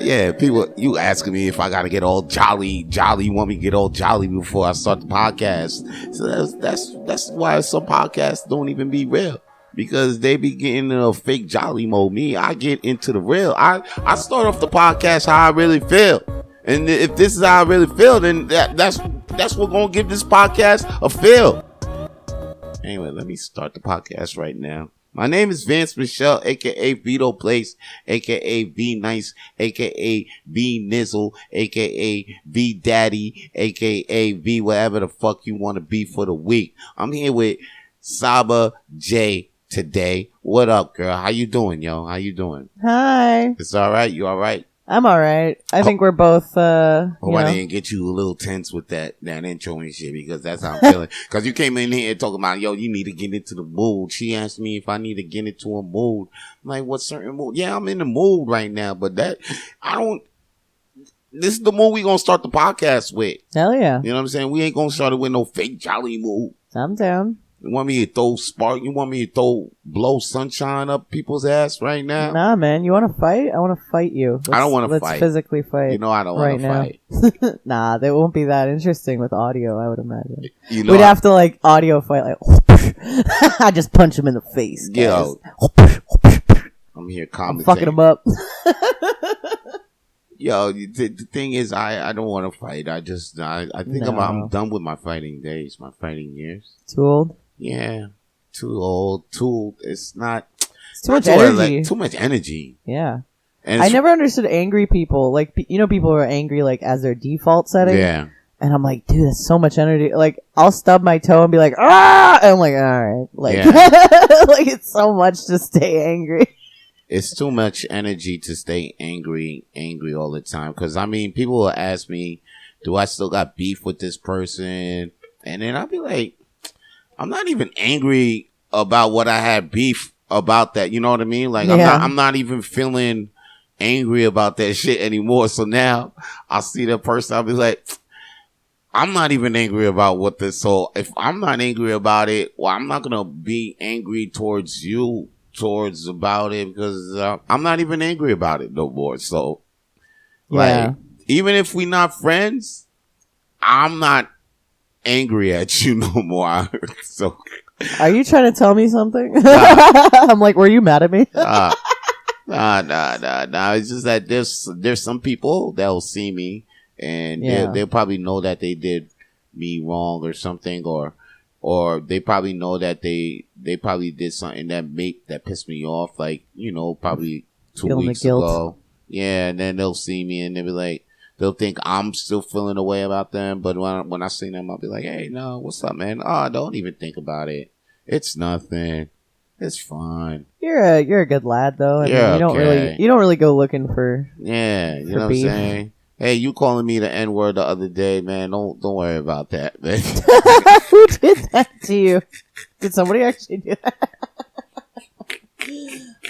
Yeah, people, you asking me if I gotta get all jolly. You want me to get all jolly before I start the podcast? So that's why some podcasts don't even be real, because they be getting in a fake jolly mode. Me, I get into the real. I start off the podcast how I really feel, and if this is how I really feel, then that's what gonna give this podcast a feel. Anyway, let me start the podcast right now. My name is Vance Michelle, a.k.a. Vito Place, a.k.a. V Nice, a.k.a. V Nizzle, a.k.a. V Daddy, a.k.a. V whatever the fuck you want to be for the week. I'm here with Saba J today. What up, girl? How you doing, yo? How you doing? Hi. It's all right? You all right? I'm all right. I think we're both, I didn't get you a little tense with that intro and shit, because that's how I'm feeling. Because you came in here talking about, yo, you need to get into the mood. She asked me if I need to get into a mood. I'm like, what certain mood? Yeah, I'm in the mood right now, but this is the mood we gonna start the podcast with. Hell yeah. You know what I'm saying? We ain't gonna start it with no fake jolly mood. I'm down. You want me to throw spark? You want me to blow sunshine up people's ass right now? Nah, man. You want to fight? I want to fight you. I don't want to fight. Let's physically fight. You know I don't want to fight. Nah, they won't be that interesting with audio, I would imagine. You know, we'd have to, like, audio fight, like, I just punch him in the face, guys. Yo. I'm here commentating. I'm fucking him up. Yo, the thing is, I don't want to fight. I think I'm done with my fighting days, my fighting years. Too old? Yeah, too old. It's not. It's too much energy. Too much energy. Yeah. And I never understood angry people. Like, people who are angry, like, as their default setting. Yeah. And I'm like, dude, that's so much energy. Like, I'll stub my toe and be like, ah! And I'm like, all right. Like, yeah. Like, it's so much to stay angry. It's too much energy to stay angry all the time. Because, I mean, people will ask me, do I still got beef with this person? And then I'll be like, I'm not even angry about what I had beef about that. You know what I mean? Like, yeah. I'm not even feeling angry about that shit anymore. So now I'll see that person. I'll be like, I'm not even angry about what this. So if I'm not angry about it, well, I'm not going to be angry towards you about it, because I'm not even angry about it no more. So like, even if we're not friends, I'm not angry at you no more. So are you trying to tell me something? I'm like, were you mad at me? Nah. It's just that there's some people that will see me and they'll probably know that they did me wrong or something, or they probably know that they probably did something that pissed me off, like, you know, probably 2 weeks ago. Yeah, and then they'll see me and they'll be like, they'll think I'm still feeling a way about them, but when I see them, I'll be like, hey, no, what's up, man? Oh, don't even think about it. It's nothing. It's fine. You're a good lad, though. I mean, you don't really go looking for you know what I'm saying? Hey, you calling me the N-word the other day, man? Don't worry about that, man. Who did that to you? Did somebody actually do that?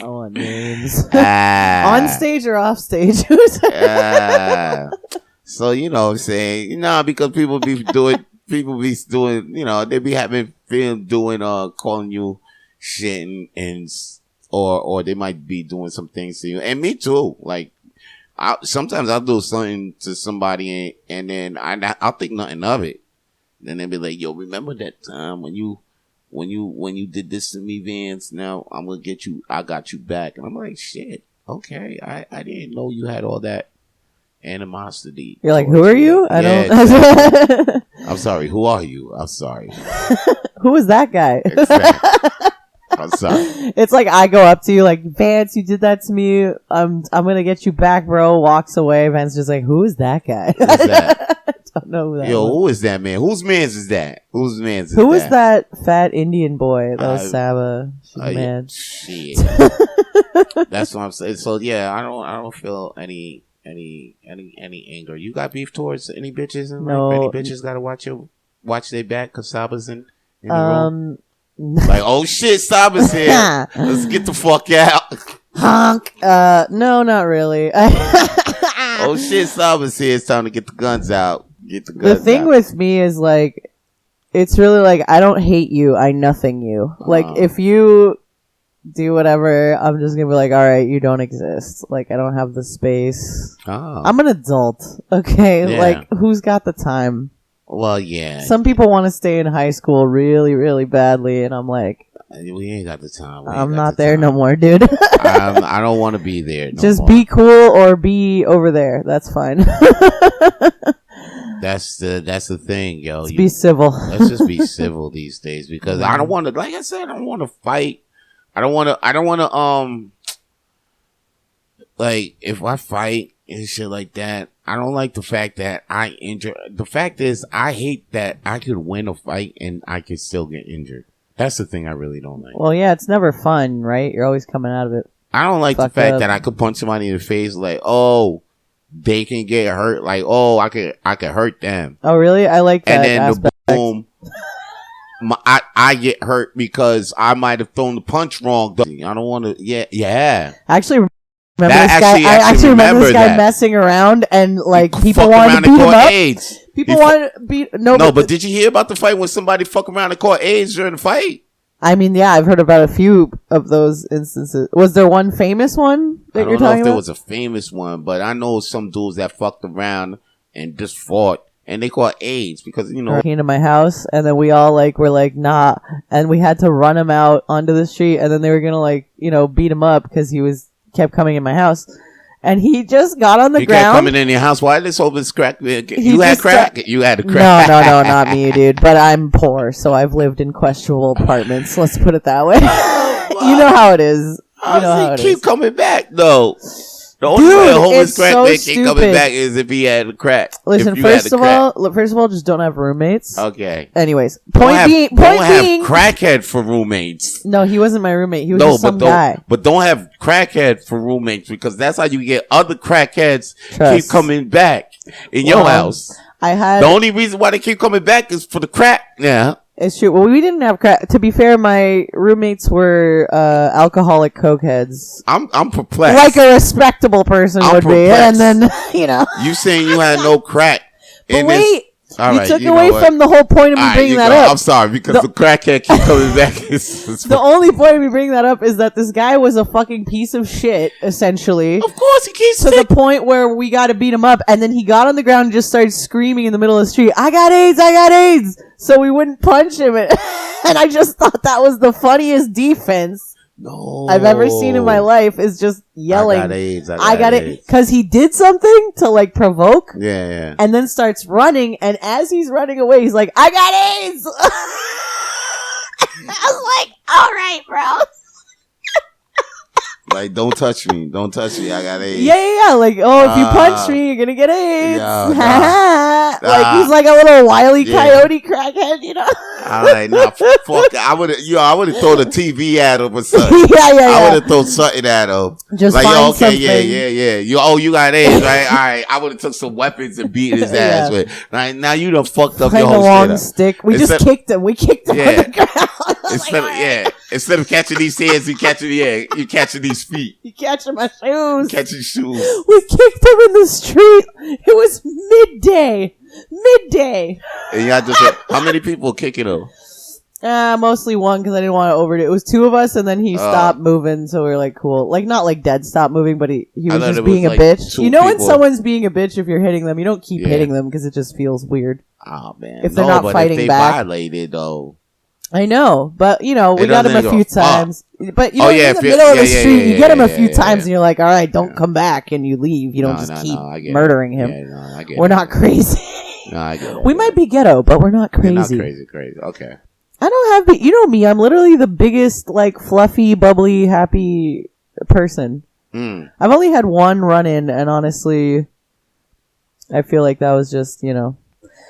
I want names. On stage or off stage? So, you know what I'm saying? Because people be doing, you know, they be having film doing, calling you shit or they might be doing some things to you. And me too. Like, sometimes I'll do something to somebody and then I'll think nothing of it. Then they'll be like, yo, remember that time when you did this to me, Vance? Now I'm gonna get you. I got you back. And I'm like, shit. Okay, I didn't know you had all that animosity. You're like, who are you? I don't. Exactly. I'm sorry. Who are you? I'm sorry. Who is that guy? Exactly. I'm sorry. It's like I go up to you like, Vance, you did that to me. I'm gonna get you back, bro. Walks away. Vance just like, who is that guy? Who's that? I don't know who that. Yo, who is that man? Whose man's is that? Whose man's is that? Who is that fat Indian boy? That was Saba. Man. Shit. That's what I'm saying. So yeah, I don't feel any anger. You got beef towards any bitches? And no. Any bitches gotta watch their back because Saba's in the room? Like, oh shit, Saba's here. Let's get the fuck out. Honk. No, not really. Oh shit, Saba's here. It's time to get the guns out. The thing with me is like, it's really like, I don't hate you. I nothing you. Like, if you do whatever. I'm just gonna be like, all right, you don't exist. Like, I don't have the space. Oh. I'm an adult, okay? Yeah. Like, who's got the time? Well, yeah. Some people want to stay in high school really, really badly, and I'm like, we ain't got the time. I'm not there no more, dude. I don't want to be there. Just be cool or be over there. That's fine. That's the thing, yo. Let's be civil. Let's just be civil these days because I don't want to. Like I said, I don't want to fight. I don't want to. Like if I fight and shit like that, I don't like the fact that I injure. The fact is, I hate that I could win a fight and I could still get injured. That's the thing I really don't like. Well, yeah, it's never fun, right? You're always coming out of it. I don't like the fact that I could punch somebody in the face, like, oh, they can get hurt. Like, oh, I could hurt them. Oh, really? I like that. And then boom, I get hurt because I might have thrown the punch wrong. I don't want to. Yeah. Actually. Remember this guy? I actually remember this guy messing around and like people wanted to beat him up. AIDS. People wanted to beat but did you hear about the fight when somebody fuck around and caught AIDS during the fight? I mean, yeah, I've heard about a few of those instances. Was there one famous one that you're talking about? I don't know if there was a famous one, but I know some dudes that fucked around and just fought and they caught AIDS because, you know. Came to my house and then we all were like, nah. And we had to run him out onto the street and then they were going to beat him up because he kept coming in my house. And he just got on the ground. He kept coming in your house. Why this open crack? You had crack? You had a crack. No, not me, dude. But I'm poor, so I've lived in questionable apartments. Let's put it that way. You know how it is. Keep coming back, though. The only way a homeless crack man keep coming back is if he had a crack. Listen, first of all, just don't have roommates. Okay. Anyways, point being, have crackhead for roommates. No, he wasn't my roommate. He was just some guy. But don't have crackhead for roommates because that's how you get other crackheads keep coming back in your house. The only reason why they keep coming back is for the crack. Yeah. It's true. Well, we didn't have crack. To be fair, my roommates were alcoholic cokeheads. I'm perplexed. Like a respectable person would be. And then, You saying you had no crack. But wait. You took away from the whole point of me bringing that up. I'm sorry, because the crackhead keep coming back. The only point of me bringing that up is that this guy was a fucking piece of shit, essentially. Of course, he keeps to the point where we got to beat him up, and then he got on the ground and just started screaming in the middle of the street, I got AIDS! So we wouldn't punch him. And I just thought that was the funniest defense I've ever seen in my life, is just yelling, I got AIDS. Because he did something to provoke. Yeah. And then starts running, and as he's running away, he's like, I got AIDS! I was like, all right, bro. Like, don't touch me. Don't touch me. I got AIDS. Yeah. Like, if you punch me, you're going to get AIDS. He's like a little Wile E. Coyote crackhead, you know? All right, now, fuck. I would have thrown a TV at him or something. Yeah. I would have thrown something at him. Just find something. Yeah. You got AIDS, right? All right. I would have took some weapons and beat his ass with. Right, now you done fucked up your whole shit. Long stick. We just kicked him. We kicked him on the ground. Instead of catching these hands, you catching these feet. You catching my shoes. Catching shoes. We kicked him in the street. It was midday. And y'all just how many people kicking him? Mostly one, because I didn't want to overdo it. It was two of us, and then he stopped moving, so we were like, cool. Like, not like dead stop moving, but he was just being a bitch. You know when someone's being a bitch if you're hitting them, you don't keep hitting them because it just feels weird. Oh, man. If they're not fighting if they back. violated, though. I know, but, we got him a few times. But, in the middle of the street, you get him a few times, and you're like, all right, don't come back, and you leave. You don't keep murdering him. We're not crazy. No, I get it. We might be ghetto, but we're not crazy. We're not crazy. Okay. I don't have, you know me, I'm literally the biggest, fluffy, bubbly, happy person. I've only had one run-in, and honestly, I feel like that was just,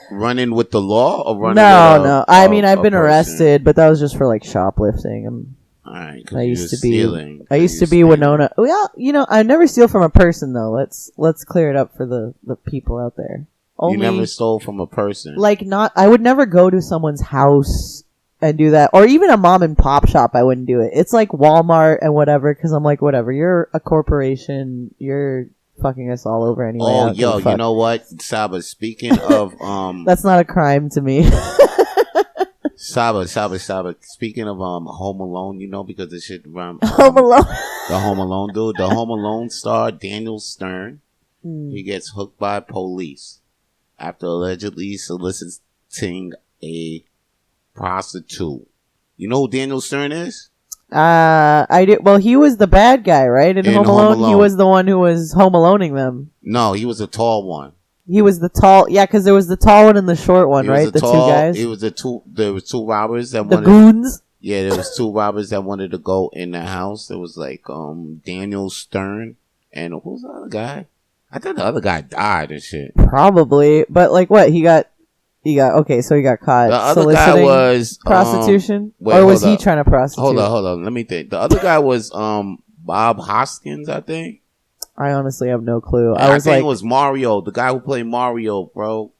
Run-in with the law or run-in No. I mean, I've been arrested, but that was just for, shoplifting. Alright, I used to be Winona. Well, I never steal from a person, though. Let's clear it up for the people out there. You never stole from a person. I would never go to someone's house and do that. Or even a mom and pop shop, I wouldn't do it. It's like Walmart and whatever, because I'm like, whatever. You're a corporation. You're fucking us all over anyway. Oh, yo, you know what, Saba, speaking of... That's not a crime to me. Saba. Speaking of Home Alone, because this shit Home Alone. the Home Alone dude, the Home Alone star Daniel Stern, he gets hooked by police after allegedly soliciting a prostitute. You know who Daniel Stern is? I did. Well, he was the bad guy, right? In Home Alone, he was the one who was Home Aloneing them. No, he was a tall one. He was the tall, because there was the tall one and the short one, right? The two guys. There was two robbers that wanted. The goons. Yeah, there was two robbers that wanted to go in the house. There was like Daniel Stern and who's the other guy? I thought the other guy died and shit. Probably, but like what he got okay, so he got caught. The other guy was prostitution, or was he trying to prostitute? Hold on. Let me think. The other guy was Bob Hoskins, I think. I honestly have no clue. I think it was Mario, the guy who played Mario, bro.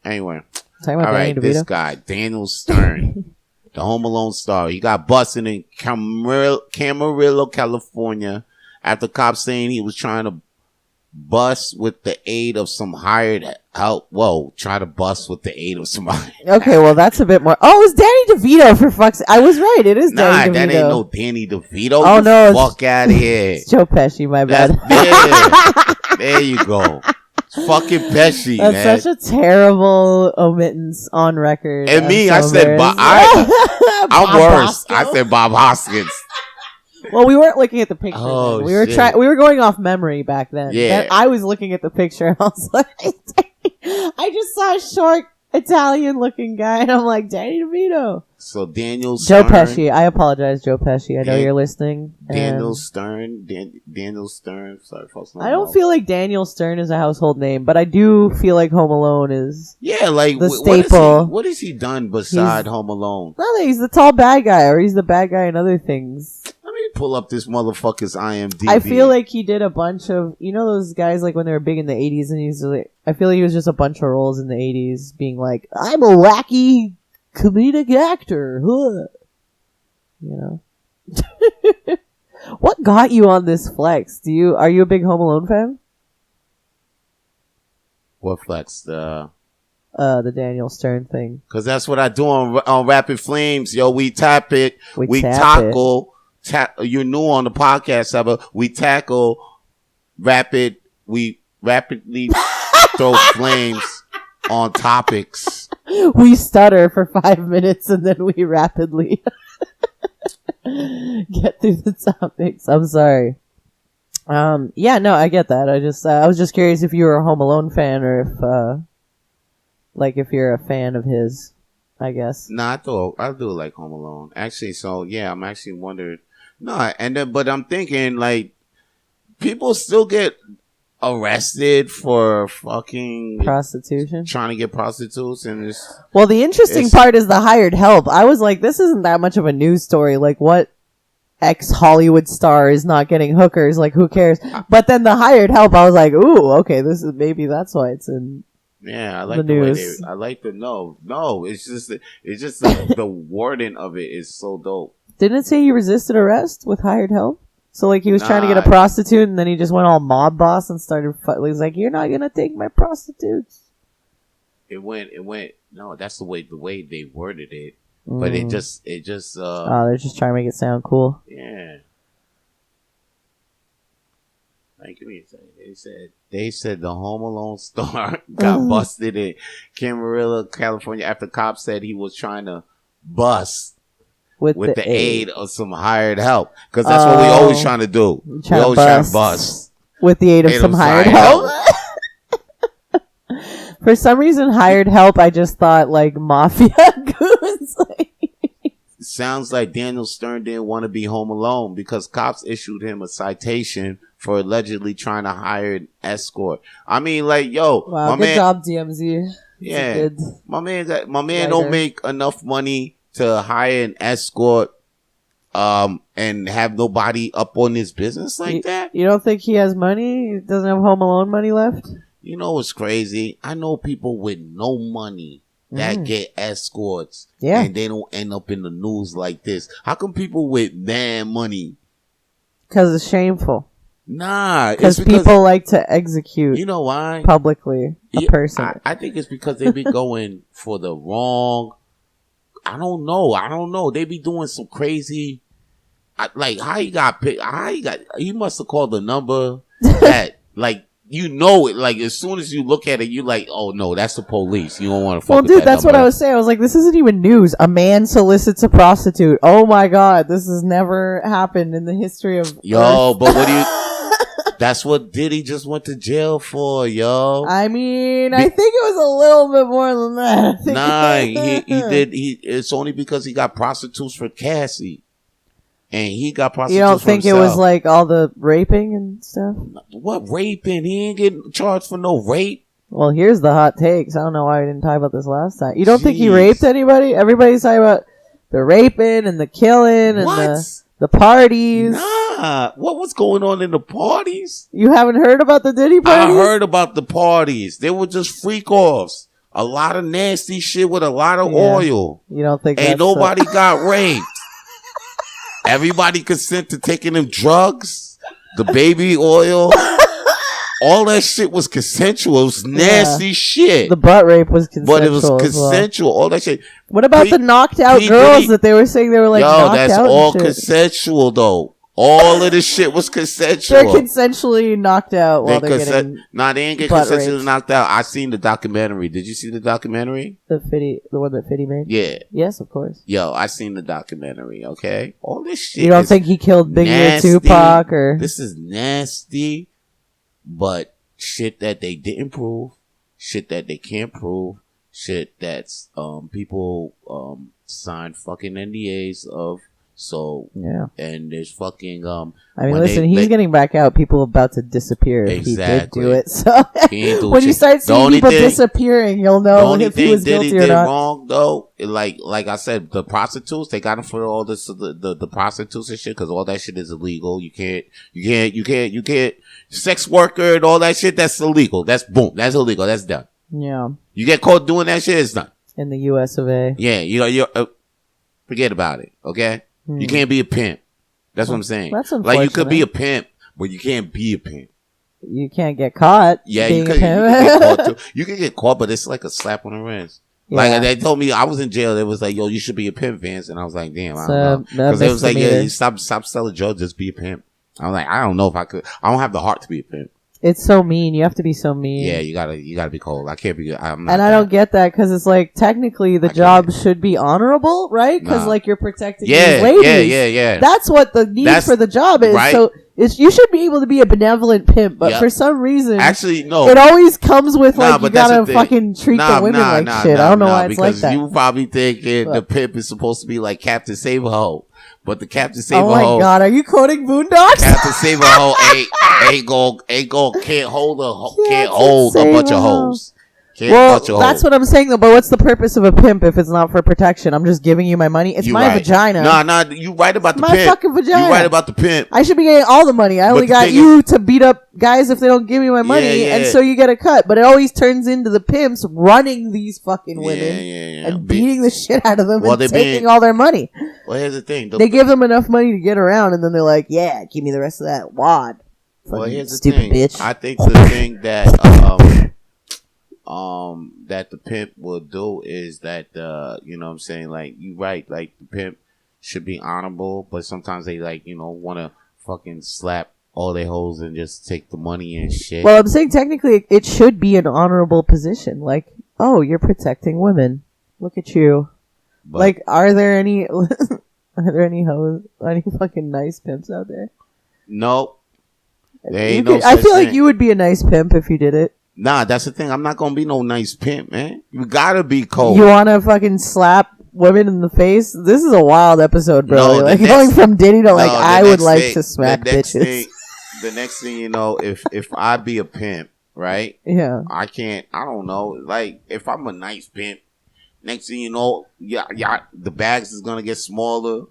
Anyway, all right, this guy, Daniel Stern, the Home Alone star, he got busted in Camarillo, California, after cops saying he was trying to bust with the aid of some hired help. Whoa, try to bust with the aid of some hired. Okay, well, that's a bit more. Oh, it's Danny DeVito, for fuck's sake. I was right. It is Danny DeVito. Nah, that ain't no Danny DeVito. Oh, no. Fuck out of here. It's Joe Pesci, my bad. There you go. It's fucking Pesci, that's man. That's such a terrible omittance on record. And me, I said, I'm worse. I said Bob Hoskins. Well, we weren't looking at the picture. Oh, we were going off memory back then. Yeah. I was looking at the picture and I was like, I just saw a short Italian-looking guy, and I'm like, Danny DeVito. So Daniel Stern. Joe Pesci. I apologize, Joe Pesci. I know you're listening. Daniel Stern. Daniel Stern. Sorry, folks. I don't feel like Daniel Stern is a household name, but I do feel like Home Alone is the staple. What has he done beside Home Alone? Nothing. He's the tall bad guy, or he's the bad guy in other things. Let me pull up this motherfucker's IMDb. I feel like he did a bunch of, those guys like when they were big in the 80s, and I feel like he was just a bunch of roles in the 80s being like, I'm a wacky comedic actor. What got you on this flex? Are you a big Home Alone fan? What flex? The Daniel Stern thing. Because that's what I do on Rapid Flames. Yo, we tap it. We tackle. You're new on the podcast, Saba. We tackle rapid. We rapidly throw flames on topics. We stutter for 5 minutes and then we rapidly get through the topics. I'm sorry. Yeah, no, I get that. I was just curious if you were a Home Alone fan or if you're a fan of his, I guess. I do like Home Alone. Actually, so yeah, I'm actually wondering. But I'm thinking people still get arrested for fucking prostitution, trying to get prostitutes, and well, the interesting part is the hired help. I was like, this isn't that much of a news story. Like, what ex-Hollywood star is not getting hookers? Like, who cares? But then the hired help, I was like, ooh, okay, maybe that's why it's in. Yeah, I like the news. I like the no, it's just the warden of it is so dope. Didn't it say he resisted arrest with hired help? So, he was trying to get a prostitute, and then he just went all mob boss and started he's like, you're not gonna take my prostitutes. It went, no, that's the way they worded it. But it just, they're just trying to make it sound cool. Yeah. Give me a second. They said the Home Alone star got busted in Camarillo, California, after cops said he was trying to bust with the aid of some hired help, because that's what we always trying to do. We always trying to bust with the aid of some hired help. For some reason, hired help, I just thought mafia goons. Sounds like Daniel Stern didn't want to be home alone because cops issued him a citation for allegedly trying to hire an escort. I mean, wow, my good job, DMZ. Yeah, my man don't make enough money to hire an escort, and have nobody up on his business that. You don't think he has money? He doesn't have Home Alone money left? You know what's crazy? I know people with no money that get escorts, and they don't end up in the news like this. How come people with mad money? Because it's shameful. Nah, because people like to execute. You know why? Publicly, a person. I think it's because they've been going for the wrong I don't know. They be doing some crazy. Like how he got picked. He must have called the number that like. You know it, like, as soon as you look at it, you like, oh, no, that's the police. You don't want to fuck with that. Well, dude, that's number. What I was saying. I was like, this isn't even news. A man solicits a prostitute. Oh, my God. This has never happened in the history of Earth. But what do you... That's what Diddy just went to jail for, yo. I mean, I think it was a little bit more than that. Nah, he did... It's only because he got prostitutes for Cassie. And he got prostitutes. You don't think it was like all the raping and stuff? What raping? He ain't getting charged for no rape. Well, here's the hot takes. I don't know why we didn't talk about this last time. You don't think he raped anybody? Everybody's talking about the raping and the killing and the parties. Nah. What was going on in the parties? You haven't heard about the Diddy parties? I heard about the parties. They were just freak-offs. A lot of nasty shit with a lot of oil. You don't think ain't nobody got raped. Everybody consent to taking them drugs, the baby oil, all that shit was consensual. It was nasty shit. The butt rape was consensual. But it was consensual. All that shit. What about the knocked out girls that they were saying they were like knocked out? Yo, that's all consensual though. All of this shit was consensual. They're consensually knocked out while they're getting Nah, they ain't get consensually knocked out. I seen the documentary. Did you see the documentary? The one that Fitty made? Yeah. Yes, of course. Yo, I seen the documentary, okay? All this shit. You don't think he killed Biggie or Tupac or... This is nasty, but shit that they didn't prove, shit that they can't prove, shit that's people signed fucking NDAs of. So yeah, and there's fucking I mean, listen, he's getting back out. People about to disappear if he did do it. So when you start seeing people disappearing, you'll know if he was guilty or not. Wrong though, like I said, the prostitutes, they got him for all this the prostitutes and shit because all that shit is illegal. You can't sex worker and all that shit. That's illegal. That's that's illegal. That's done. Yeah, you get caught doing that shit, it's done in the U.S. of A. Yeah, you forget about it. Okay. You can't be a pimp. That's what I'm saying. That's unfortunate. Like, you could be a pimp, but you can't be a pimp. You can't get caught. Yeah, you can get caught too. You can get caught, but it's like a slap on the wrist. Yeah. Like, they told me I was in jail. They was like, yo, you should be a pimp, Vance. And I was like, damn, I don't know. Because they was like, yeah, you stop selling drugs, just be a pimp. I was like, I don't know if I could. I don't have the heart to be a pimp. It's so mean. You have to be so mean. Yeah, you gotta be cold. I can't be. I'm not. And I don't get that because it's like technically the job should be honorable, right? Because like you're protecting these ladies. Yeah. That's what the need for the job is. Right? So you should be able to be a benevolent pimp, but for some reason, actually no, it always comes with like you gotta fucking treat the women like shit. I don't know why it's like that. You probably thinking the pimp is supposed to be like Captain Save-A-Ho. But the Captain Save-A-Ho. Oh my God, are you quoting Boondocks? Captain Save-A-Ho can't hold a bunch of hoes. That's what I'm saying though. But what's the purpose of a pimp if it's not for protection? I'm just giving you my money. It's my vagina. Nah. You right about the pimp. My fucking vagina. You right about the pimp. I should be getting all the money. I only got you to beat up guys if they don't give me my money, and so you get a cut. But it always turns into the pimps running these fucking women and beating the shit out of them and taking all their money. Well, here's the thing. They give them enough money to get around, and then they're like, "Yeah, give me the rest of that wad." Well, here's the stupid thing. Bitch. I think the thing that that the pimp will do is that you know what I'm saying, like you right, like the pimp should be honorable, but sometimes they like, you know, want to fucking slap all their hoes and just take the money and shit. Well, I'm saying technically it should be an honorable position. Like, oh, you're protecting women. Look at you. But, like, are there any hoes, any fucking nice pimps out there? Nope. There ain't no I feel like you would be a nice pimp if you did it. Nah, that's the thing. I'm not gonna be no nice pimp, man. You gotta be cold. You wanna fucking slap women in the face? This is a wild episode, bro. Like going from Diddy to like, I would like to smack bitches. The next thing you know, if I be a pimp, right? Yeah. I don't know. Like, if I'm a nice pimp, next thing you know, the bags is gonna get smaller.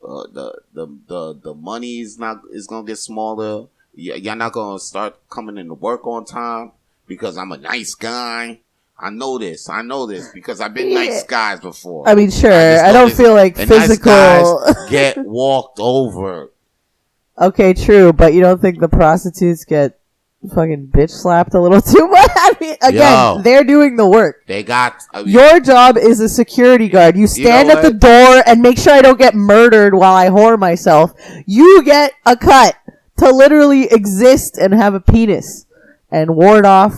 The money is gonna get smaller. Y'all not gonna start coming into work on time because I'm a nice guy. I know this because I've been nice guys before. I mean, sure. I don't feel like physical. Nice guys get walked over. Okay, true, but you don't think the prostitutes get fucking bitch slapped a little too much. I mean, again, they're doing the work. They got... Your job is a security guard. You stand at the door and make sure I don't get murdered while I whore myself. You get a cut to literally exist and have a penis and ward off,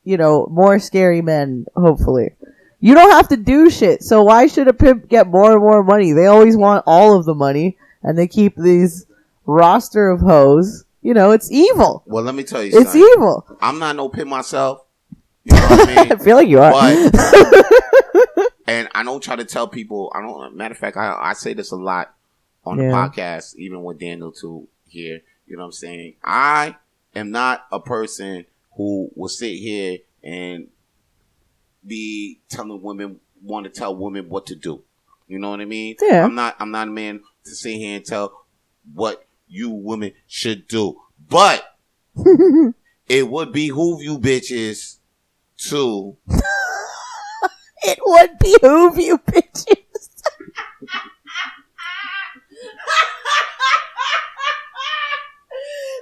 more scary men, hopefully. You don't have to do shit, so why should a pimp get more and more money? They always want all of the money, and they keep these roster of hoes. It's evil. Well, let me tell you something. It's evil. I'm not no pimp myself. You know what I mean? I feel like you are. But, and I don't try to tell people, matter of fact, I say this a lot on the podcast, even with Daniel too here. You know what I'm saying? I am not a person who will sit here and be want to tell women what to do. You know what I mean? Yeah. I'm not a man to sit here and tell what you women should do. But it would behoove you bitches to... It would behoove you bitches.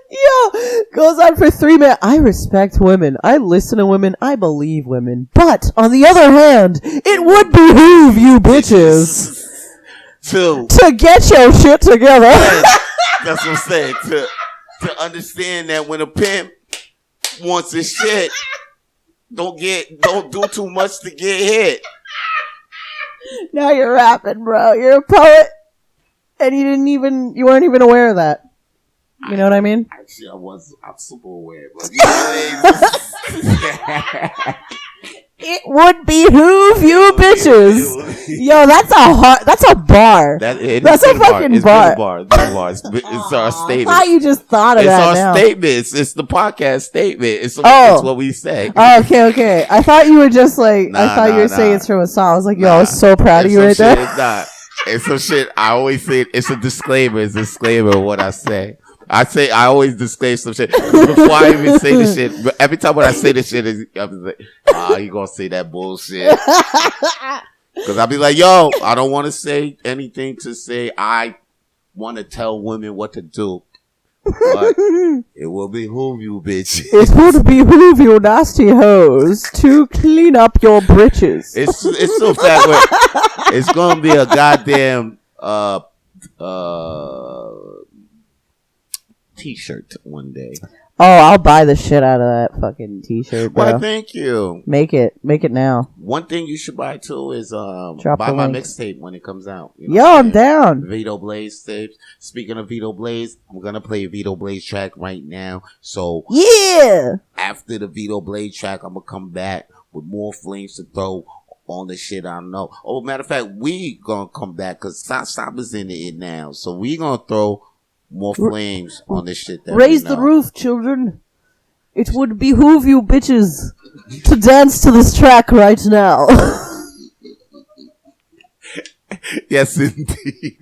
Yo, goes on for 3 minutes. I respect women. I listen to women. I believe women. But, on the other hand, it would behoove you bitches to get your shit together. That's what I'm saying. To understand that when a pimp wants his shit, don't do too much to get hit. Now you're rapping, bro. You're a poet, and you weren't even aware of that. You know what I mean? Actually, I'm super aware. But you know it would behoove you bitches. Yo, that's a bar. That's a fucking bar. It's our statement. I thought you just thought of that now. It's our statement. It's the podcast statement. It's what we say. Oh, okay. I thought you were just like, I thought you were saying it's from a song. I was like, yo, I was so proud of you right there. It's not. It's some shit. I always say it's a disclaimer. It's a disclaimer of what I say. I always disclaim some shit before I even say the shit. But every time when I say the shit, I'm like, you gonna say that bullshit? Because I'll be like, yo, I don't want to say anything to say I want to tell women what to do. But it will behoove you, bitch. It would behoove you nasty hoes to clean up your britches. It's so fat. It's gonna be a goddamn T-shirt one day. Oh, I'll buy the shit out of that fucking T-shirt, bro. Why, thank you. Make it now. One thing you should buy too is Drop buy my link. mixtape when it comes out. Yo, I'm down. Vito Blaze tapes. Speaking of Vito Blaze, I'm gonna play a Vito Blaze track right now. So yeah, after the Vito Blaze track, I'm gonna come back with more flames to throw on the shit I know. Oh, matter of fact, we gonna come back because Saba's in it now, so we gonna throw more flames on this shit. That raise the roof, children. It would behoove you bitches to dance to this track right now. Yes, indeed.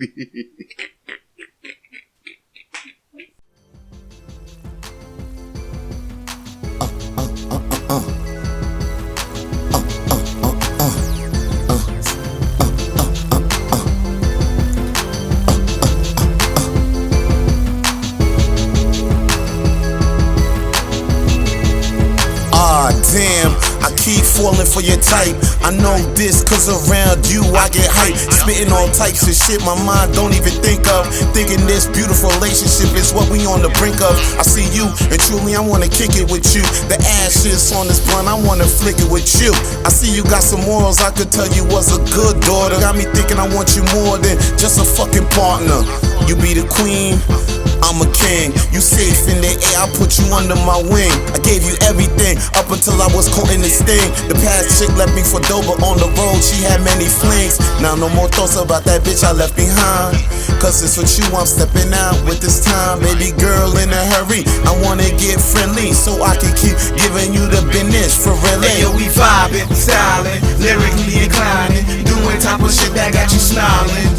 Damn, I keep falling for your type. I know this cause around you I get hype. Spitting all types of shit my mind don't even think of. Thinking this beautiful relationship is what we on the brink of. I see you and truly I wanna kick it with you. The ashes on this blunt, I wanna flick it with you. I see you got some morals, I could tell you was a good daughter. Got me thinking I want you more than just a fucking partner. You be the queen, I'm a king. You safe in the air, I put you under my wing. I gave you everything up until I was caught in the sting. The past chick left me for dope, but on the road she had many flings. Now no more thoughts about that bitch I left behind. Cause it's with you I'm stepping out with this time. Baby girl in a hurry, I wanna get friendly so I can keep giving you the business for real. Hey yo, we vibing, styling, lyrically inclining, doing type of shit that got you smiling.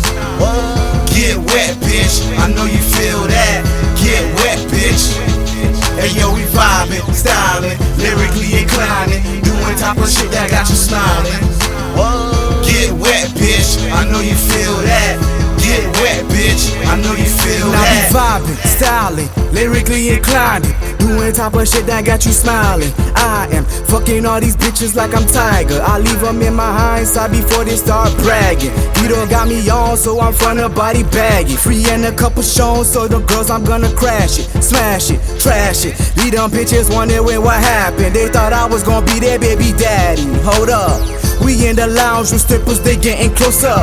Get wet, bitch, I know you feel that. Get wet, bitch. Hey yo, we vibing, styling, lyrically inclining, doing type of shit that got you smiling. Get wet, bitch, I know you feel that. Get wet, bitch. I know you feel Now that. be vibing, styling, lyrically inclined, doing type of shit that got you smiling. I am fucking all these bitches like I'm Tiger. I leave them in my hindsight before they start bragging. Vito got me on, so I'm front of body baggy. Free and a couple shows, so the girls I'm gonna crash it, smash it, trash it. Leave them bitches wondering what happened. They thought I was gonna be their baby daddy. Hold up. We in the lounge with strippers, they getting closer.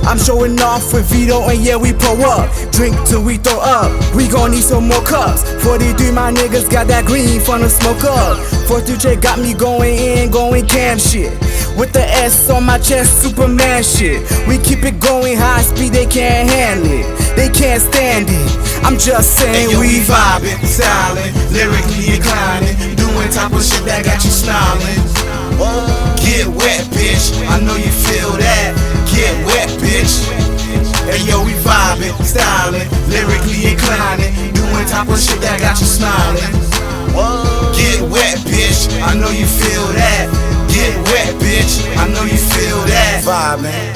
I'm showing off with Vito and yeah, we pull up. Drink till we throw up, we gon' need some more cups. 43, my niggas got that green from the smoke up. 42J got me going in, going cam shit. With the S on my chest, Superman shit. We keep it going high speed, they can't handle it. They can't stand it, I'm just saying Yo, we we vibing, styling, lyrically inclining, doing type of shit that got you smiling. Get wet, bitch. I know you feel that. Get wet, bitch. Hey yo, we vibing, styling, lyrically inclining, doing type of shit that got you smiling. Get wet, bitch. I know you feel that. Get wet, bitch. I know you feel that. Vibing,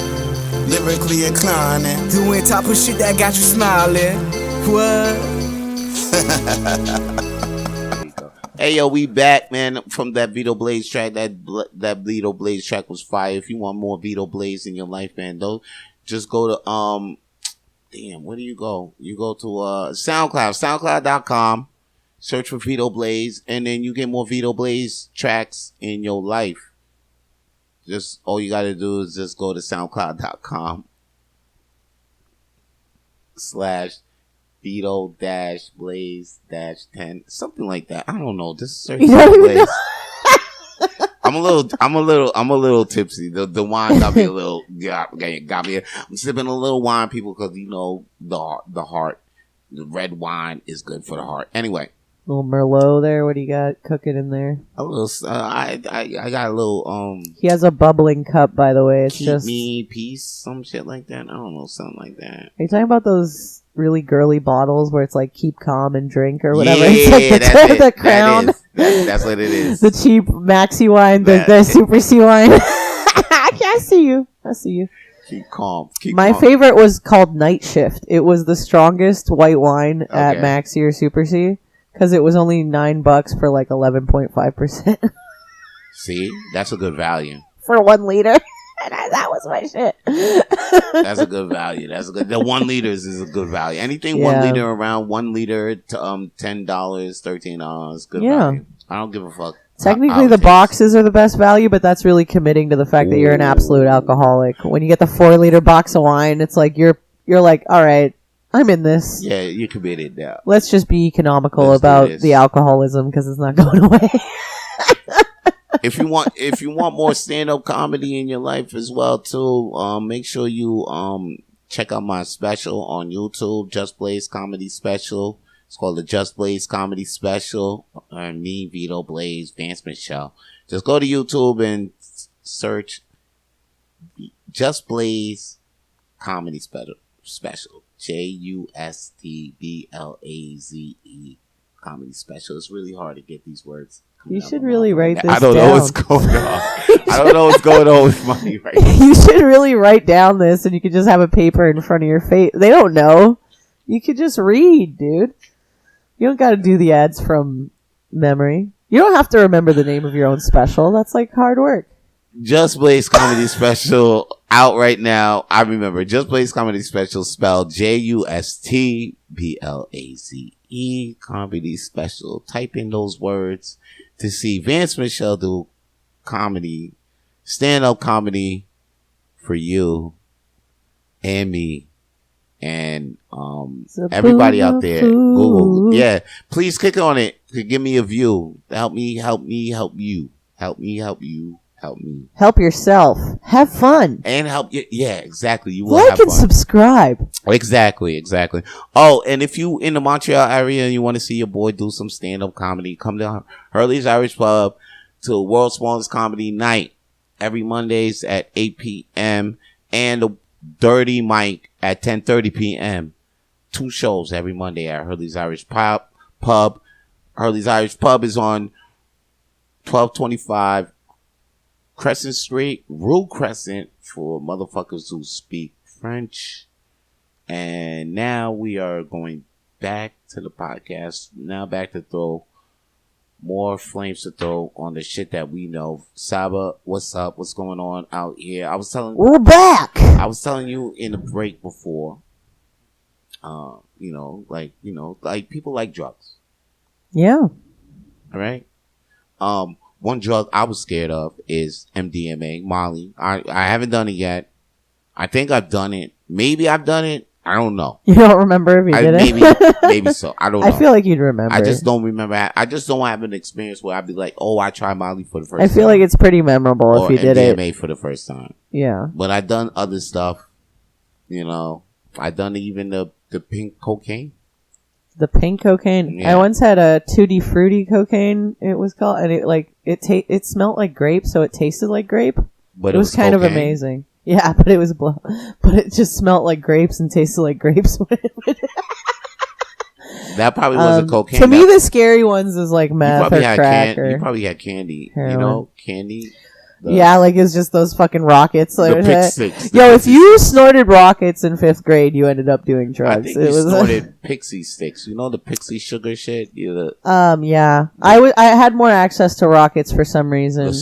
lyrically inclining. doing type of shit that got you smiling. What? Hey yo, we back, man, from that Vito Blaze track. That Vito Blaze track was fire. If you want more Vito Blaze in your life, man, though, just go to damn, where do you go? You go to SoundCloud, SoundCloud.com, search for Vito Blaze, and then you get more Vito Blaze tracks in your life. Just all you gotta do is just go to SoundCloud.com / Vito-Blaze-10, something like that. I don't know. Just search Blaze. I'm a little tipsy. The wine got me a little, got me. I'm sipping a little wine, people, because you know the heart, the red wine is good for the heart. Anyway, Little Merlot there. What do you got cooking in there? a little. I got a little. He has a bubbling cup, by the way. It's Keep just. me peace, some shit like that. I don't know, something like that. Are you talking about those really girly bottles where it's like keep calm and drink or whatever? Yeah, It's like that's it. the crown. That's what it is. The cheap maxi wine, the super C wine. I see you. Keep calm. My favorite was called Night Shift. It was the strongest white wine at Maxi or Super C because it was only $9 for like 11.5%. See, that's a good value. For 1 liter. And that was my shit. That's a good value. The 1 liter is a good value. Anything 1 liter around 1 liter to $10, $13, good value. I don't give a fuck. Technically, the boxes are the best value, but that's really committing to the fact that you're an absolute alcoholic. When you get the 4-liter box of wine, it's like you're like, all right, I'm in this. Yeah, you're committed now. Let's just be economical about the alcoholism because it's not going away. If you want more stand-up comedy in your life as well too, make sure you check out my special on YouTube, Just Blaze Comedy Special. It's called the Just Blaze Comedy Special. Me, Vito Blaze, Vance Michelle. Just go to YouTube and search Just Blaze Comedy Special. JUSTBLAZE Comedy Special. It's really hard to get these words. You should really write this down. I don't know what's going on. I don't know what's going on with money right now. You should really write down this and you could just have a paper in front of your face. They don't know. You could just read, dude. You don't got to do the ads from memory. You don't have to remember the name of your own special. That's like hard work. Just Blaze Comedy Special out right now. I remember Just Blaze Comedy Special spelled JUSTBLAZE Comedy Special. Type in those words to see Vance Michelle do comedy, stand-up comedy for you and me and everybody out there. Google, yeah. Please click on it to give me a view. Help me help you. Help me. Help yourself. Have fun. And help you. Yeah, exactly. You will like have and fun. subscribe. Exactly. Oh, and if you in the Montreal area and you want to see your boy do some stand-up comedy, come to Hurley's Irish Pub to the world's smallest comedy night every Mondays at 8 p.m. and the Dirty Mike at 10:30 p.m. 2 shows every Monday at Hurley's Irish Pub. Hurley's Irish Pub is on 1225 Crescent Street, Rue Crescent for motherfuckers who speak French. And now we are going back to the podcast. Now back to throw more flames to throw on the shit that we know. Saba, what's up? What's going on out here? We're back. I was telling you in the break before. Like people like drugs. Yeah. All right. One drug I was scared of is Mdma, Molly. I haven't done it yet. I think I've done it. Maybe I've done it. I don't know. You don't remember if you did it? Maybe so. I don't know. I feel like you'd remember. I just don't remember. I just don't have an experience where I'd be like, oh, I tried Molly for the first time. I feel like it's pretty memorable or if you did MDMA it. for the first time. Yeah. But I've done other stuff. I've done even the pink cocaine. The pink cocaine. Yeah. I once had a Tutti Frutti cocaine. It was called, and it smelled like grape, so it tasted like grape. But it was kind of amazing. Yeah, but it was but it just smelled like grapes and tasted like grapes. That probably wasn't cocaine. To me, the scary ones is like meth or crack. You probably had candy. Heroin. Candy. Yeah, like it's just those fucking rockets. The pick sticks. Yo, if you snorted rockets in 5th grade, you ended up doing drugs. I think you snorted pixie sticks. You know the pixie sugar shit? Yeah. I had more access to rockets for some reason.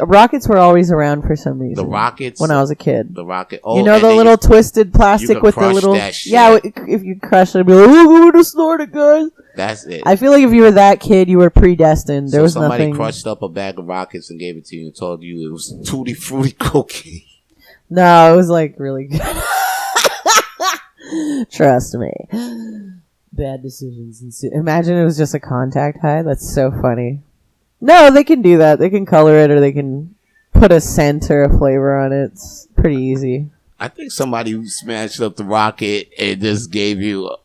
Rockets were always around for some reason. The rockets when I was a kid. The rocket. Oh, you know the little twisted plastic with the little. Yeah, if you crush it, it'd be like, oh, we're gonna snort it, guys. That's it. I feel like if you were that kid, you were predestined. There was somebody nothing. Crushed up a bag of rockets and gave it to you and told you it was Tutti Frutti cocaine. No, it was like really good. Trust me. Bad decisions. Imagine it was just a contact high. That's so funny. No, they can do that. They can color it or they can put a scent or a flavor on it. It's pretty easy. I think somebody who smashed up the rocket and just gave you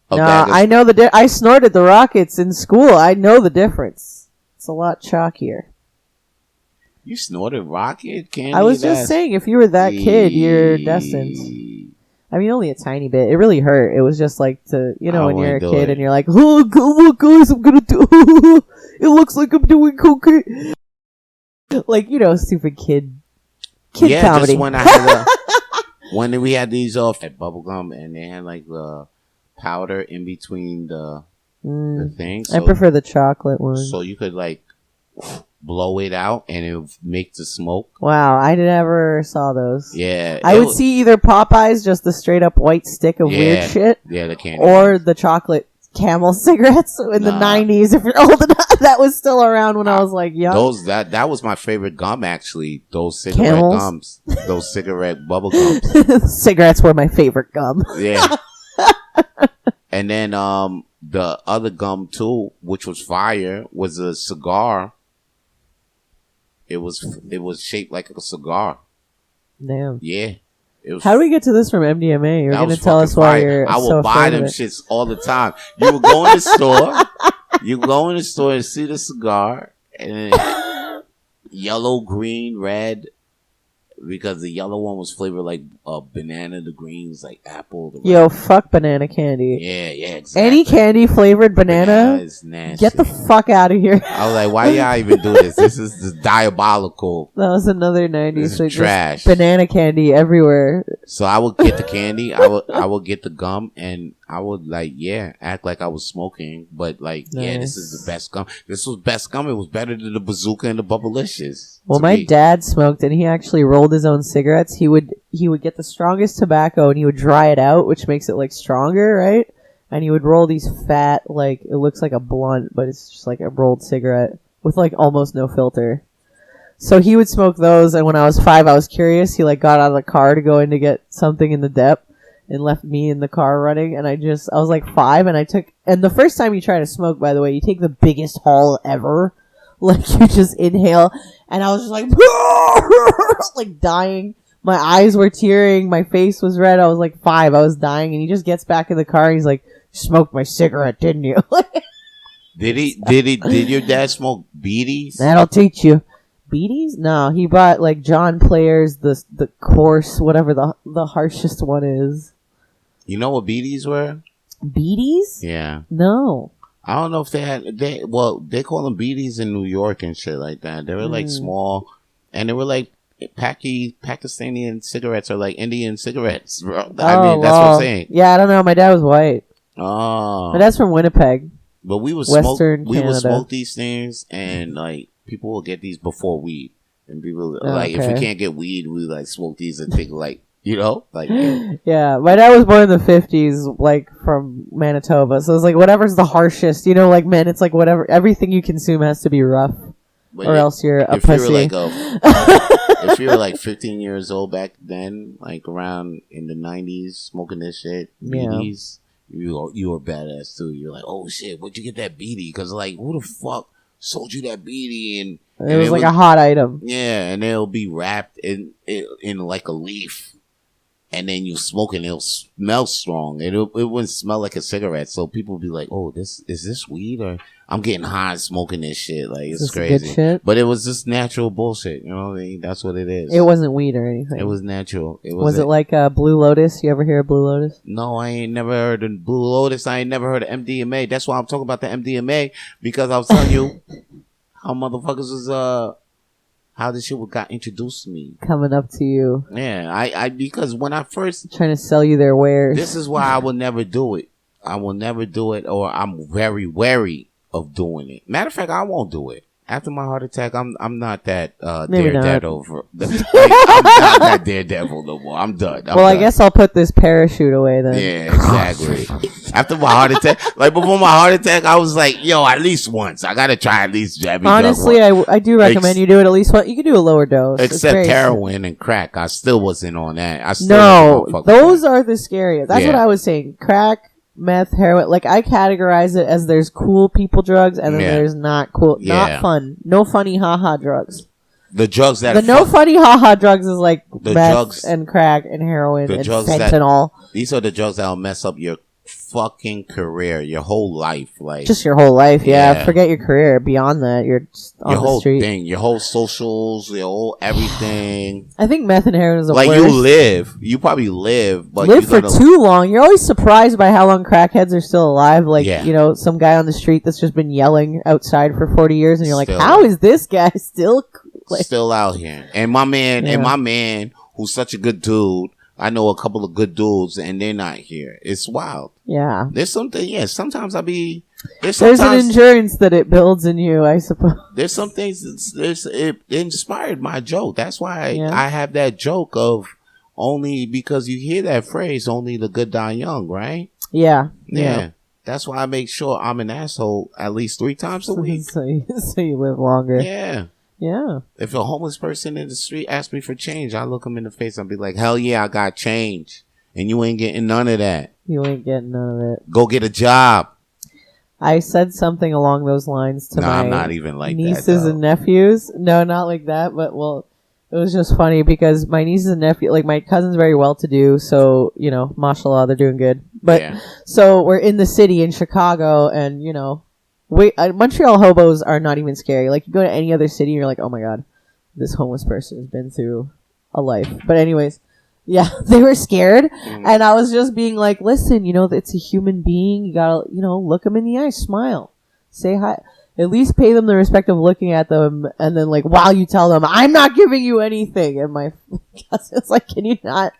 I know I snorted the rockets in school. I know the difference. It's a lot chalkier. You snorted rocket candy? I was just saying, if you were that kid, you're destined. I mean, only a tiny bit. It really hurt. It was just like when you're a kid and you're like, oh, look, guys, I'm gonna do. It looks like I'm doing cocaine. Like, stupid kid comedy. Just when I had when we had these off at bubblegum and they had like the powder in between the things. I prefer the chocolate one. So you could like blow it out and it would make the smoke. Wow, I never saw those. Yeah. I would see either Popeyes, just the straight up white stick of weird shit. Yeah, the candy. Or the chocolate Camel cigarettes in the 90s. If you're old enough, that was still around when I was like young. That was my favorite gum actually. Those cigarette gums. Those cigarette bubble gums. Cigarettes were my favorite gum. Yeah. And then the other gum too, which was fire, was a cigar. It was shaped like a cigar. Damn. Yeah. How do we get to this from MDMA? You're going to tell us why you're I will buy them shits all the time. You would go in the store. You go in the store and see the cigar. And then yellow, green, red. Because the yellow one was flavored like banana. The green was like apple. Yo, fuck banana candy. Yeah, exactly. Any candy flavored banana is nasty. Get the fuck out of here. I was like, why y'all even do this? This is diabolical. That was another 90s. This is trash. Banana candy everywhere. So I would get the candy. I would get the gum, and I would act like I was smoking. But this is the best gum. This was best gum. It was better than the bazooka and the bubblicious. Well, my dad smoked, and he actually rolled his own cigarettes. He would get the strongest tobacco, and he would dry it out, which makes it stronger, right? And he would roll these fat, it looks like a blunt, but it's just like a rolled cigarette with almost no filter. So he would smoke those, and when I was 5, I was curious. He got out of the car to go in to get something in the dep, and left me in the car running. And I was 5, and the first time you try to smoke, by the way, you take the biggest haul ever. You just inhale, and I was just dying. My eyes were tearing, my face was red. I was 5, I was dying, and he just gets back in the car, and he's like, "You smoked my cigarette, didn't you?" Did your dad smoke beaties? That'll teach you. Beaties? No, he bought John Player's, the coarse, whatever the harshest one is. You know what beaties were? Beaties? Yeah. No. I don't know if they call them beaties in New York and shit like that. They were small, and they were Pakistani cigarettes are like Indian cigarettes, bro. I mean, that's what I'm saying. Yeah, I don't know. My dad was white. Oh, My dad's from Winnipeg. but we would Western we would Canada. smoke these things, and like people will get these before weed, and people like if we can't get weed, we like smoke these and think like like. Yeah, my dad was born in the 50s, like from Manitoba, so it's like whatever's the harshest, like man, it's like whatever, everything you consume has to be rough, But or else you're a if pussy. you were like if you were like 15 years old back then, like around in the 90s, smoking this shit, BDs, you were badass too. You're like, oh shit, where'd you get that BD? Because like, who the fuck sold you that BD? And it was like a hot item. Yeah, and it'll be wrapped in like a leaf. And then you smoke and it'll smell strong. It wouldn't smell like a cigarette. So people would be like, oh, is this weed? Or I'm getting high smoking this shit. Like, it's crazy. Good shit? But it was just natural bullshit. You know what I mean? That's what it is. It wasn't weed or anything. It was natural. Was it like Blue Lotus? You ever hear of Blue Lotus? No, I ain't never heard of Blue Lotus. I ain't never heard of MDMA. That's why I'm talking about the MDMA. Because I was telling you how motherfuckers was, how this shit got introduced to me. Coming up to you. Yeah, I because when I first... Trying to sell you their wares. This is why I will never do it. I will never do it, or I'm very wary of doing it. Matter of fact, I won't do it. After my heart attack, I'm not that daredevil. I'm not that daredevil no more. I'm done. Well, I guess I'll put this parachute away then. Yeah, exactly. After my heart attack, like before my heart attack, I was like, yo, at least once. I gotta try at least every Honestly, I do recommend you do it at least once. You can do a lower dose. Except heroin and crack. I still wasn't on that. No, those are the scariest. That's what I was saying. Crack, meth, heroin. Like, I categorize it as there's cool people drugs and then there's not cool, not fun. No funny haha drugs. The drugs that... The no funny haha drugs is like meth and crack and heroin and fentanyl. These are the drugs that will mess up your fucking career, your whole life, like just your whole life. Yeah. Forget your career. Beyond that, you're just on the street. Your whole thing, your whole socials, your whole everything. I think meth and heroin is the like worst. you probably live, but live for too long. You're always surprised by how long crackheads are still alive. Like some guy on the street that's just been yelling outside for 40 years, and you're like, how is this guy still out here? And my man, who's such a good dude. I know a couple of good dudes, and they're not here. It's wild. Yeah. There's something, sometimes there's an endurance that it builds in you, I suppose. There's some things, it inspired my joke. That's why I have that joke of only because you hear that phrase, only the good die young, right? Yeah. Yeah. That's why I make sure I'm an asshole at least 3 times a week. So you live longer. Yeah. Yeah. If a homeless person in the street asks me for change, I look them in the face and be like, hell yeah, I got change. And you ain't getting none of that. You ain't getting none of it. Go get a job. I said something along those lines to my I'm not even like nieces and nephews. No, not like that. But, it was just funny because my nieces and nephew, like my cousin's very well-to-do. So, mashallah, they're doing good. But so we're in the city in Chicago and, Montreal hobos are not even scary. Like, you go to any other city, and you're like, oh my god, this homeless person has been through a life. But anyways, yeah, they were scared, and I was just being like, listen, it's a human being. You gotta, look them in the eye, smile, say hi, at least pay them the respect of looking at them, and then like while you tell them, I'm not giving you anything, and my cousin's like, can you not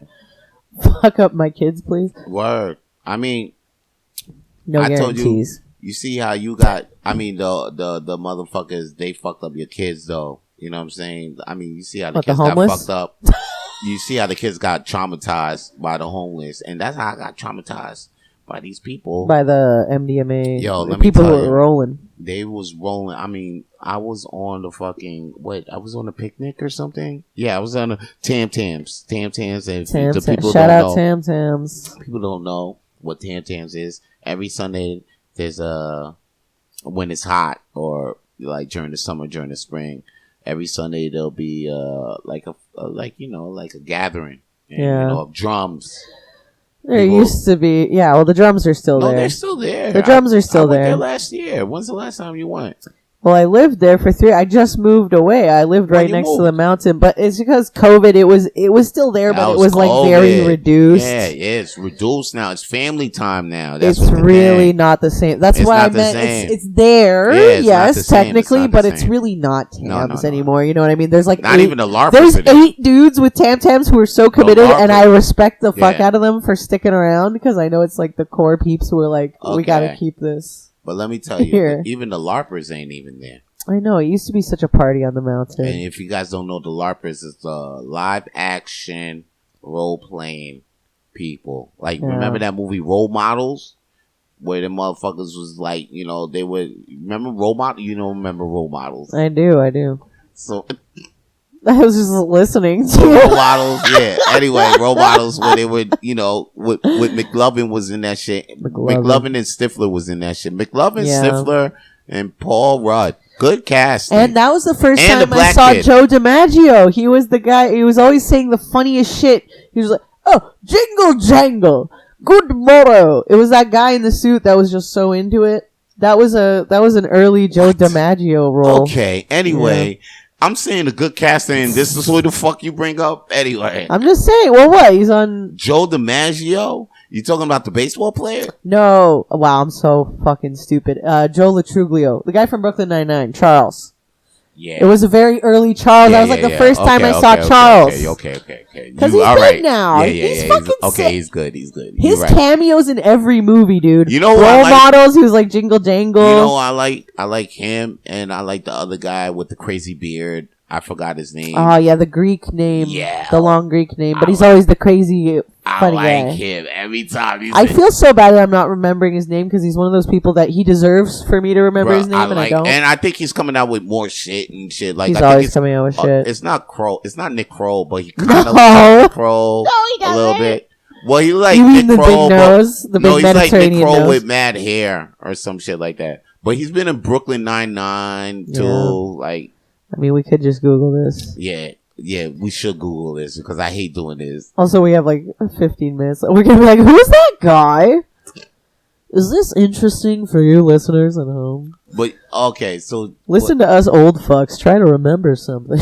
fuck up my kids, please? Word. I mean, no guarantees. Told you see how you got, the motherfuckers, they fucked up your kids, though. You know what I'm saying? I mean, you see how the kids got fucked up. You see how the kids got traumatized by the homeless. And that's how I got traumatized by these people. By the MDMA. Yo, let me people tell who you, were rolling. They was rolling. I mean, I was on the fucking, I was on a picnic or something? Yeah, I was on a Tam Tams. Tam Tams. And the people shout out Tam Tams. People don't know what Tam Tams is. Every Sunday, there's when it's hot or like during the summer, during the spring, every Sunday there'll be like a gathering, and, of drums. There used to be, well, the drums are still there. No, they're still there. The drums are still I went there. there last year. When's the last time you went? Well, I lived there for 3. I just moved away. I lived right next to the mountain, but it's because COVID. It was still there, but it was like very reduced. Yeah, it's reduced now. It's family time now. That's it's really not the same. That's why I meant it's there. Yeah, yes, technically, but it's really not Tams anymore. You know what I mean? There's like not even the LARPers. There's 8 dudes with Tams who are so committed, and I respect the fuck out of them for sticking around because I know it's like the core peeps who are like, we gotta keep this. But let me tell you, even the LARPers ain't even there. I know. It used to be such a party on the mountain. And if you guys don't know the LARPers, it's live action role playing people. Like, remember that movie Role Models? Where the motherfuckers was like, you know, they would... Remember Role Models? You don't remember Role Models. I do. So... I was just listening to Role Models, yeah. Anyway, Role Models where they would, you know, with McLovin was in that shit. McLovin and Stifler was in that shit. McLovin, Stifler, and Paul Rudd. Good casting. And that was the first time I saw Joe DiMaggio. He was the guy, he was always saying the funniest shit. He was like, oh, jingle jangle, good morrow. It was that guy in the suit that was just so into it. That was an early Joe DiMaggio role. Okay, anyway. Yeah. I'm saying a good casting, and this is what the fuck you bring up anyway. I'm just saying. Well, what? He's on Joe DiMaggio. You talking about the baseball player? No. Wow, I'm so fucking stupid. Joe Latruglio, the guy from Brooklyn Nine-Nine, Charles. Yeah. It was a very early Charles. That was like the first time I saw Charles. Okay. Because he's good now. He's fucking sick. He's good. His cameos in every movie, dude. You know Role Models, he was like Jingle Jangle. You know I like him, and I like the other guy with the crazy beard. I forgot his name. Oh, yeah, the Greek name. Yeah. The long Greek name. But he's always the crazy, funny guy. I like him every time. I feel so bad that I'm not remembering his name because he's one of those people that he deserves for me to remember his name, and I don't. And I think he's coming out with more shit and shit. Like, he's always coming out with shit. It's not Crow. It's not Nick Kroll, but he kind of looks like Kroll. No, he doesn't. A little bit. Well, he like Nick Kroll. The big nose? The big Mediterranean he's like Nick Kroll nose. with mad hair or some shit like that. But he's been in Brooklyn Nine-Nine too. Like, I mean, we could just Google this. Yeah, we should Google this because I hate doing this. Also, we have like 15 minutes. We're going to be like, who's that guy? Is this interesting for you listeners at home? But, okay, so... Listen to us old fucks. Try to remember something.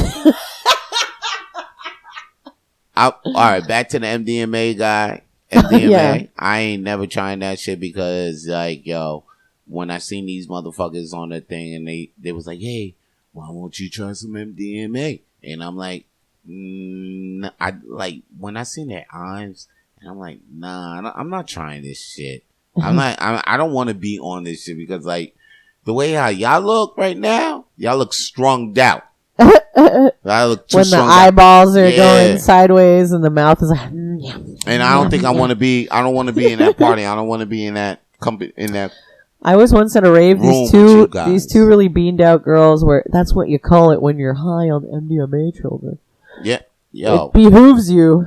All right, back to the MDMA guy. MDMA. Yeah. I ain't never trying that shit because, like, yo, when I seen these motherfuckers on the thing and they was like, hey, why won't you try some MDMA? And I'm like, I like when I seen their eyes, and I'm like, nah, I'm not trying this shit. I don't want to be on this shit because like the way how y'all look right now, y'all look strung out. I look too when the eyeballs are going sideways and the mouth is like, and I don't think I want to be. I don't want to be in that party. I don't want to be in that company in that. I was once at a rave. These two really beamed out girls were. That's what you call it when you're high on MDMA, children. Yeah, yo. It behooves you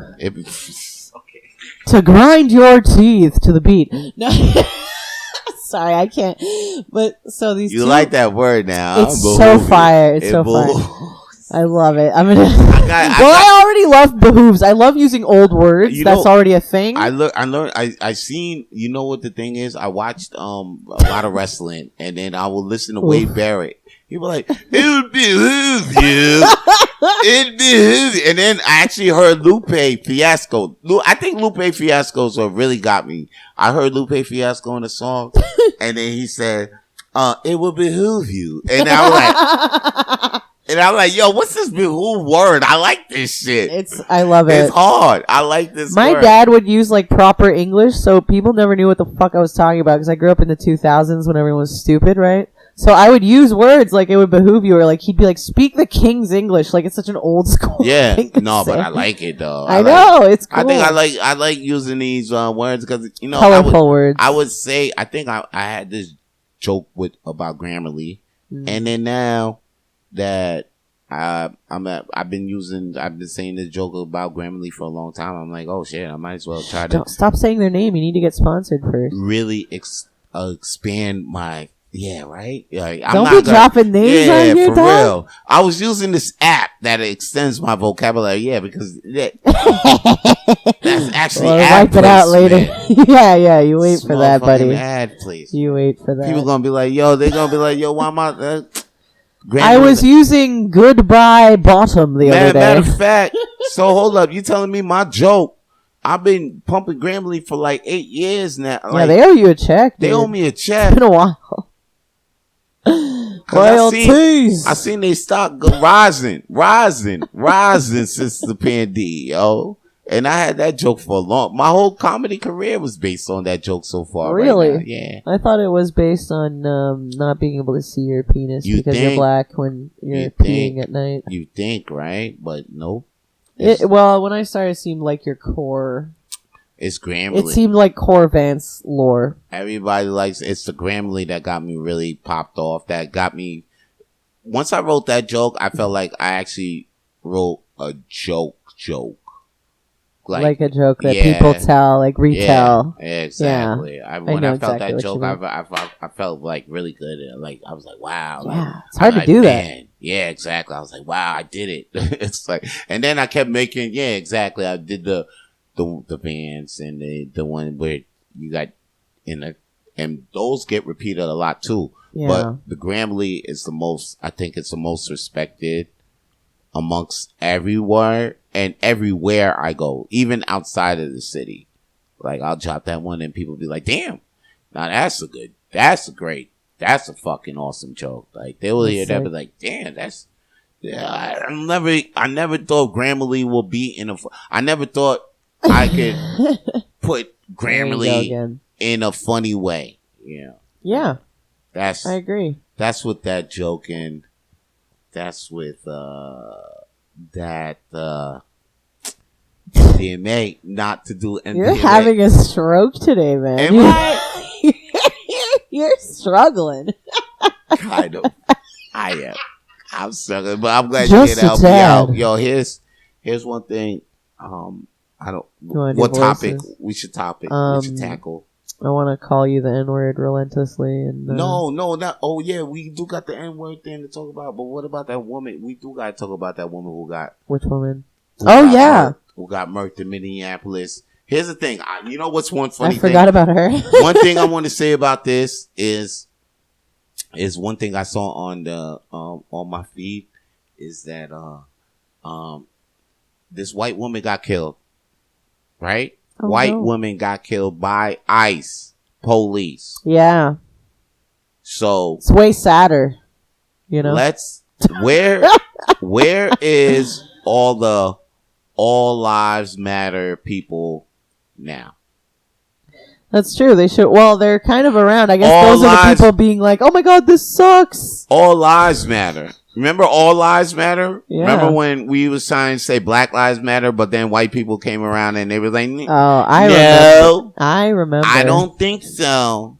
to grind your teeth to the beat. No, sorry, I can't. But so these. You like that word now? It's so fire. It's so fire. I love it. I'm gonna. I already love behooves. I love using old words. That's already a thing. I learned. I seen. You know what the thing is? I watched a lot of wrestling, and then I will listen to Wade Barrett. He was like, "It would behoove you." It behooves you. And then I actually heard Lupe Fiasco. I think Lupe Fiasco's what really got me. I heard Lupe Fiasco in the song, and then he said, "It will behoove you," and I was like. And I'm like, yo, what's this behoove word? I like this shit. I love it. It's hard. I like this My word. dad would use like proper English, so people never knew what the fuck I was talking about because I grew up in the 2000s when everyone was stupid, right? So I would use words like it would behoove you, or like he'd be like, speak the king's English, like it's such an old school thing to say. But I like it though. I know, it's cool. I think I like using these words because, you know, colorful words. I would say, I think I had this joke about Grammarly, and then now that I've been saying this joke about Grammarly for a long time. I'm like, oh shit, I might as well try to stop saying their name. You need to get sponsored first. Really expand my right. Like, Don't be dropping names on here, for real. I was using this app that extends my vocabulary. Yeah, because that's actually ad wipe it out later. yeah. You wait for that, buddy. Ad, please. You wait for that. People gonna be like, yo. They're gonna be like, yo. Why am I? I was using goodbye bottom the other day. Matter of fact, so hold up. You telling me my joke? I've been pumping Grammarly for like 8 years now. Like, yeah, they owe you a check. They dude. owe me a check. It's been a while. I seen they stock go rising since the pandemic, yo. And I had that joke for my whole comedy career was based on that joke so far. Really? Right now. Yeah. I thought it was based on not being able to see your penis because you're black when you're peeing at night. You think, right? But nope. Well, when I started, it seemed like your core. It's Grammarly. It seemed like core Vance lore. Everybody likes it's the Grammarly that got me really popped off. That got me. Once I wrote that joke, I felt like I actually wrote a joke. Like a joke that people tell, like retell. Yeah, exactly. Yeah. When I felt that joke, I felt like really good. Like I was like, wow. Yeah, like, it's hard to do that. Yeah, exactly. I was like, wow, I did it. It's like, and then I kept making. Yeah, exactly. I did the Vance and the one where you got and those get repeated a lot too. Yeah. But the Grammarly is the most. I think it's the most respected amongst everywhere and everywhere I go, even outside of the city. Like I'll drop that one and people be like, damn, now that's a fucking awesome joke. Like they will hear that, be like, damn, I never thought Grammarly would be I never thought I could put Grammarly in a funny way. Yeah. Yeah. I agree. That's with that joke, and that's with that Mdma not to do Mdma. You're having a stroke today, man. Am I? You're struggling. Kind of. I am. I'm struggling, but I'm glad you can help me out. Yo, here's one thing. I don't. What topic we should tackle? I want to call you the N-word relentlessly. And no, not. Oh yeah, we do got the N-word thing to talk about. But what about that woman? We do got to talk about that woman who got. Which woman? Who got murked in Minneapolis. Here's the thing. You know what's one funny thing? I forgot about her. One thing I want to say about this is one thing I saw on the on my feed is that this white woman got killed. Right? White woman got killed by ICE police. Yeah. So it's way sadder, you know. Where is all lives matter people now? That's true. They should. Well, they're kind of around. I guess those are the people being like, "Oh my god, this sucks." All lives matter. Remember All Lives Matter? Yeah. Remember when we was trying to say Black Lives Matter, but then white people came around and they were like, I remember. I don't think so.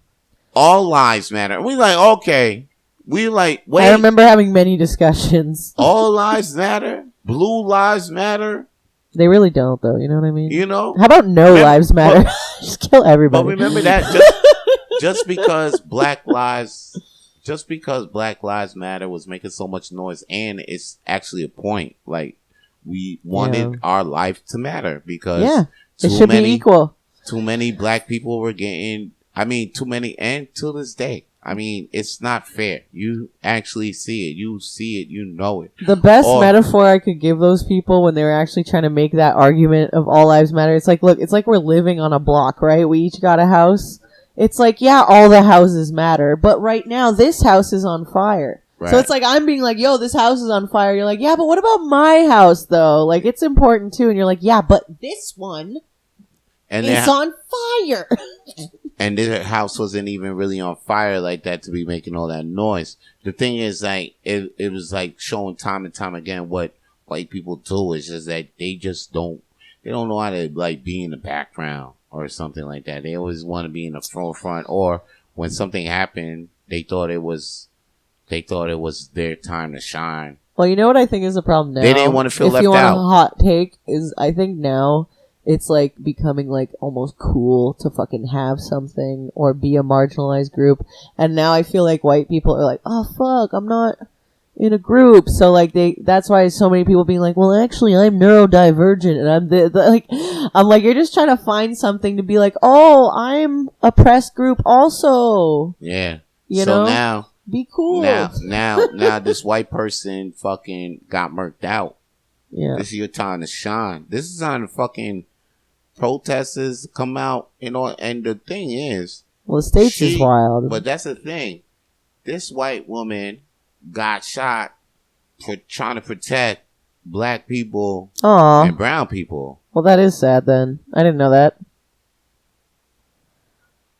All lives matter. We like, okay. We like, wait. I remember having many discussions. All lives matter? Blue lives matter? They really don't, though. You know what I mean? You know? How about lives matter? Just kill everybody. But remember that just because Black Lives Matter was making so much noise, and it's actually a point. Like, we wanted our life to matter because it should be equal. Too many black people were getting, too many, and to this day. It's not fair. You actually see it. You see it. You know it. The best metaphor I could give those people when they were actually trying to make that argument of all lives matter, it's like, look, it's like we're living on a block, right? We each got a house. It's like, yeah, all the houses matter, but right now this house is on fire. Right. So it's like I'm being like, yo, this house is on fire. You're like, yeah, but what about my house though? Like, it's important too. And you're like, yeah, but this one is on fire. And their house wasn't even really on fire like that to be making all that noise. The thing is, like, it was like showing time and time again what white people do is just that they don't know how to like be in the background or something like that. They always want to be in the forefront, or when something happened, they thought it was their time to shine. Well, you know what I think is the problem now? They didn't want to feel left out. If you want a hot take, is I think now it's like becoming like almost cool to fucking have something or be a marginalized group. And now I feel like white people are like, oh fuck, I'm not in a group. So like that's why so many people being like, well, actually I'm neurodivergent, and I'm like, you're just trying to find something to be like, oh, I'm a press group also. Yeah. You know? Be cool. Now, this white person fucking got murked out. Yeah. This is your time to shine. This is time to fucking protesters come out, and the thing is, well, the States is wild. But that's the thing. This white woman got shot for trying to protect black people and brown people. Well, that is sad then. I didn't know that.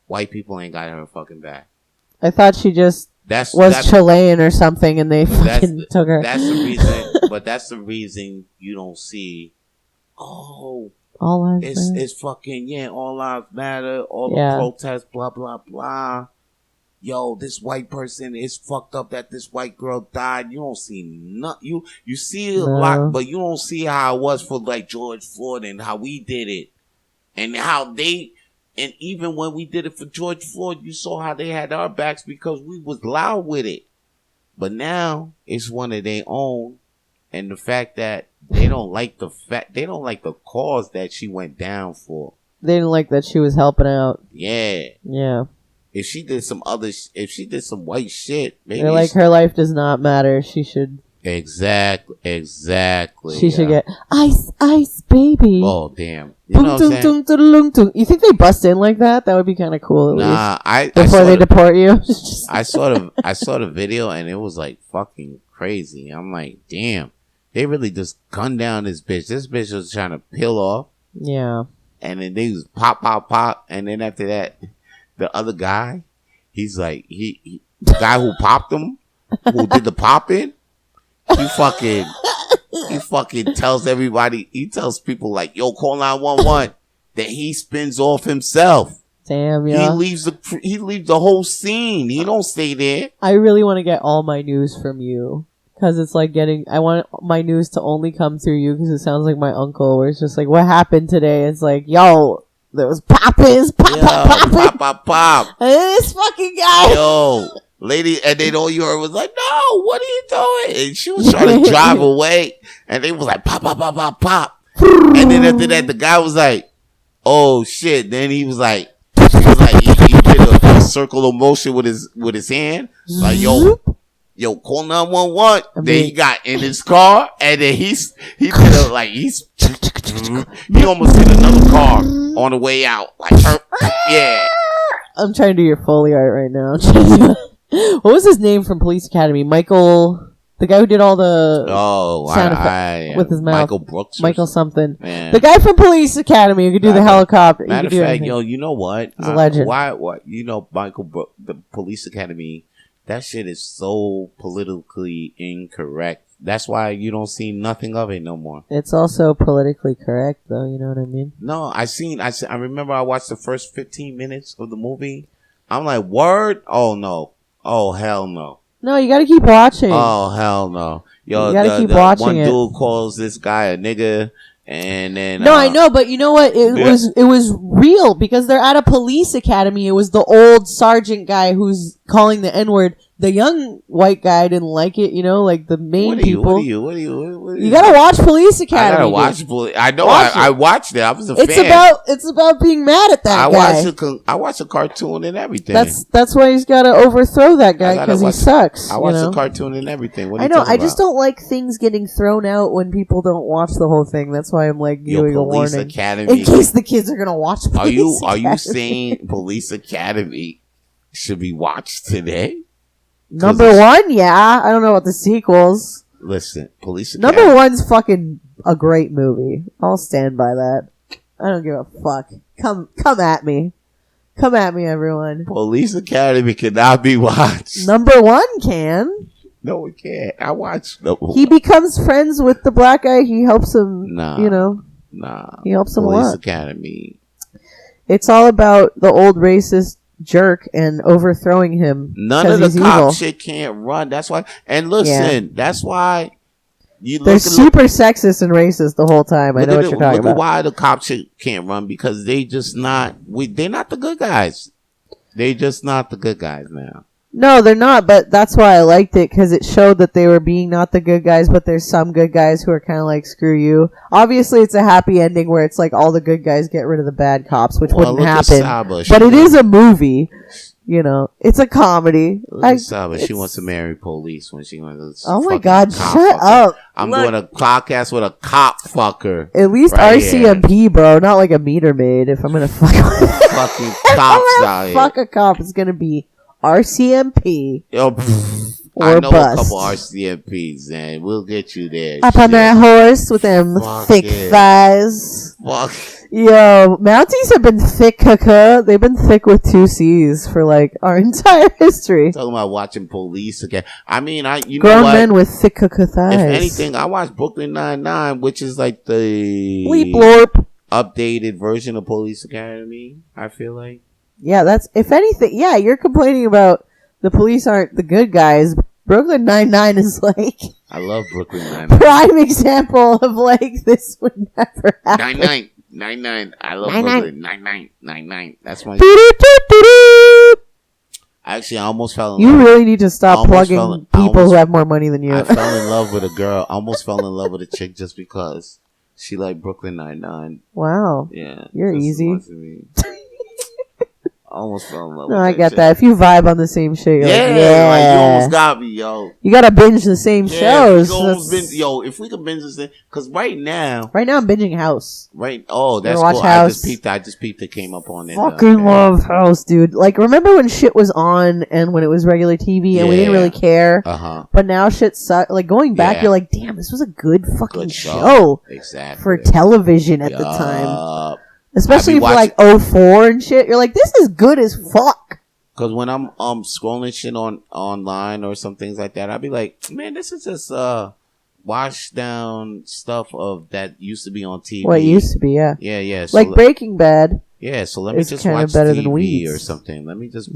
White people ain't got her fucking back. I thought she just was Chilean or something and they fucking took her. That's the reason, but that's the reason you don't see, all lives matter. It's fucking, all lives matter, all the protests, blah, blah, blah. Yo, this white person is fucked up that this white girl died. You don't see nothing. You see a lot, but you don't see how it was for like George Floyd and how we did it. And how and even when we did it for George Floyd, you saw how they had our backs because we was loud with it. But now it's one of their own. And the fact that they don't like the cause that she went down for. They didn't like that she was helping out. Yeah. Yeah. If she did some white shit, maybe they're like, her life does not matter. She should. Exactly. She should get ice, baby. Oh, damn. You know what I'm saying? You think they bust in like that? That would be kind of cool. Before they deport you. I saw the video and it was like fucking crazy. I'm like, damn, they really just gunned down this bitch. This bitch was trying to peel off. Yeah. And then they was pop, and then after that, the other guy, he's like, the guy who popped him, who did the popping, he fucking tells everybody, he tells people like, yo, call 911, that he spins off himself. Damn, yeah. He leaves the whole scene. He don't stay there. I really want to get all my news from you. Because it's like I want my news to only come through you because it sounds like my uncle where it's just like, what happened today? It's like, yo, there was popping. Pop. And this fucking guy. Yo, lady, and then all you heard was like, no, what are you doing? And she was trying to drive away. And they was like, pop. And then after that, the guy was like, oh shit. Then he was like, he did a circle of motion with his hand. Like, yo, call 911. Then he got in his car, and then he almost hit another car on the way out. Like, yeah. I'm trying to do your Foley art right now. What was his name from Police Academy? Michael, the guy who did all the sound effects with his mouth. Michael Brooks. Michael something. Man. The guy from Police Academy who could do the helicopter. Matter of fact, yo, you know what? He's a legend. Why? You know, Michael Brooks, the Police Academy. That shit is so politically incorrect. That's why you don't see nothing of it no more. It's also politically correct, though. You know what I mean? No, I remember I watched the first 15 minutes of the movie. I'm like, word? Oh, no. Oh, hell no. No, you gotta keep watching. Oh, hell no. Yo, you gotta keep watching one dude calls this guy a nigga. And then no, I know, but you know what? It was real because they're at a police academy. It was the old sergeant guy who's calling the N-word. The young white guy didn't like it, like the main people. What are you? You gotta watch Police Academy. I gotta watch Police. I know. I watched it. I was a fan. It's about being mad at that guy. I watched a cartoon and everything. That's why he's gotta overthrow that guy because he sucks. I watched a cartoon and everything. What are I you know. talking I just don't like things getting thrown out when people don't watch the whole thing. That's why I'm like giving a warning Academy. in case the kids are gonna watch. Are you saying Police Academy should be watched today? Number one, yeah. I don't know about the sequels. Listen, Police Academy. Number one's fucking a great movie. I'll stand by that. I don't give a fuck. Come at me. Come at me, everyone. Police Academy cannot be watched. Number one can. No, it can't. I watched. He becomes friends with the black guy. He helps him. Nah. He helps him a lot. Police Academy. It's all about the old racist jerk and overthrowing him. None of the cop shit can't run. That's why. And listen, that's why they're super sexist and racist the whole time. I know what you're talking about. Why the cop shit can't run? Because they just not. They're not the good guys. They just not the good guys now. No, they're not, but that's why I liked it, because it showed that they were being not the good guys, but there's some good guys who are kind of like, screw you. Obviously, it's a happy ending where it's like all the good guys get rid of the bad cops, which wouldn't happen. But it is a movie. You know, it's a comedy. Saba, she wants to marry police when she wants to. Oh my God, shut up. I'm doing a podcast with a cop fucker. At least right RCMP, here. bro. Not like a meter maid. If I'm going to fuck fucking cops out here. Fuck a cop, it's going to be RCMP. Yo, I know bust. a couple RCMPs, and we'll get you there. Up on that horse with them thick thighs. Fuck. Yo, Mounties have been thick, caca. They've been thick with 2 C's for like our entire history. Talking about watching police again. I mean, you grown know what? men with thick caca thighs. If anything, I watched Brooklyn Nine-Nine, which is like the bleep blorp updated version of Police Academy. I feel like. Yeah, that's if anything. Yeah, you're complaining about the police aren't the good guys. Brooklyn Nine-Nine is like I love Brooklyn Nine-Nine. Prime example of like this would never happen. 9-9. I love Brooklyn. 9-9. That's my. Actually, I almost fell in love. You really need to stop plugging people who have more money than you. I fell in love with a girl. I almost fell in love with a chick just because she liked Brooklyn Nine-Nine. Wow. Yeah. You're easy. I almost fell in love No, with I that get chick. that. If you vibe on the same shit, you're like, like you almost got me, yo. You gotta binge the same shows. If we could binge this thing, because right now I'm binging House. That's cool. House. I just peeped it came up on it. Fucking love House, dude. Like, remember when shit was on and when it was regular TV and we didn't really care? But now shit sucks. Like, going back, you're like, damn, this was a good fucking show. Exactly. For television at the time. Especially for like 04 and shit. You're like, this is good as fuck. Because when I'm scrolling shit online or some things like that, I'll be like, man, this is just washed down stuff of that used to be on TV. What used to be, yeah. Yeah. So like Breaking Bad. Yeah, so let me just watch better TV than Weeds. or something. Let me just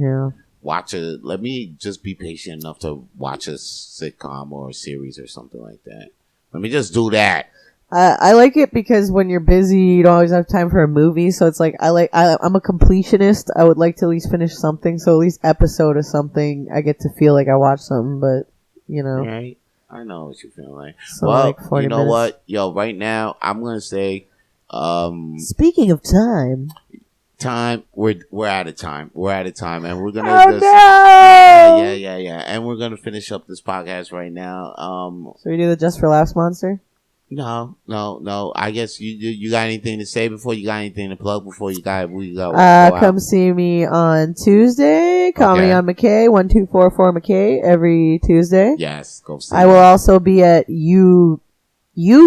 watch it. Let me just be patient enough to watch a sitcom or a series or something like that. Let me just do that. I like it because when you're busy, you don't always have time for a movie. So it's like I'm a completionist. I would like to at least finish something. So at least episode of something, I get to feel like I watched something. But you know, right? I know what you feel like. So well, like 40 you know minutes. what, yo, right now I'm gonna say. Speaking of time, we're out of time. We're out of time, and we're gonna. Yeah, and we're gonna finish up this podcast right now. So we do the Just for Laughs monster. No. I guess you got anything to say before you got anything to plug before we go come see me on Tuesday. Comedy on McKay, 1244 McKay every Tuesday. Yes, go see. I will also be at You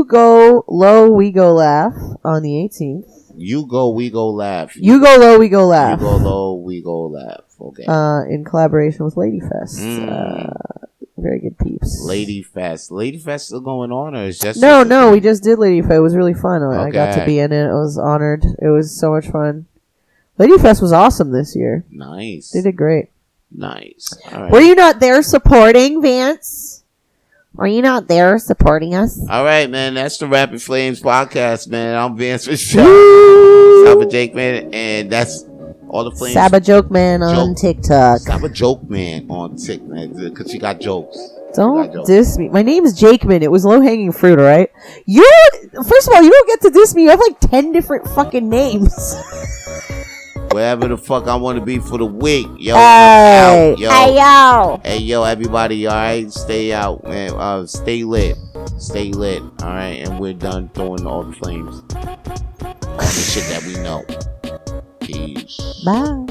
Go Low, We Go Laugh on the 18th. You go, we go laugh. You go low, we go laugh. You go low, we go laugh. Okay. In collaboration with Ladyfest. Very good peeps. Ladyfest still going on, or is just no? We just did Ladyfest. It was really fun. I got to be in it. I was honored. It was so much fun. Ladyfest was awesome this year. Nice. They did great. Nice. All right. Were you not there supporting, Vance? Were you not there supporting us? All right, man. That's the Rapid Flames podcast, man. I'm Vance Michelle, Saba J, man, and that's all the Flames. Saba Joke Man on TikTok. Saba Joke Man on TikTok, because she got jokes. Don't diss me. My name is Jakeman. It was low hanging fruit, all right? First of all, you don't get to diss me. You have like 10 different fucking names. Wherever the fuck I want to be for the week. Yo, hey, out, yo. Hey, yo. Hey, yo, everybody, all right? Stay out, man. Stay lit. Stay lit, all right? And we're done throwing all the flames. All the shit that we know. Peace. Bye.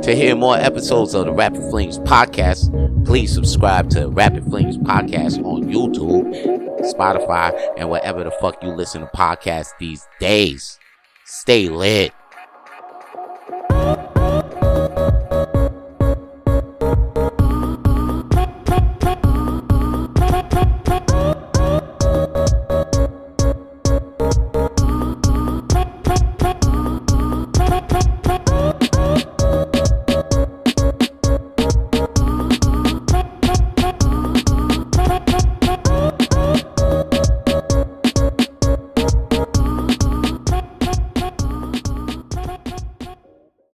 To hear more episodes of the Rapid Flames podcast, please subscribe to Rapid Flames podcast on YouTube, Spotify, and wherever the fuck you listen to podcasts these days. Stay lit.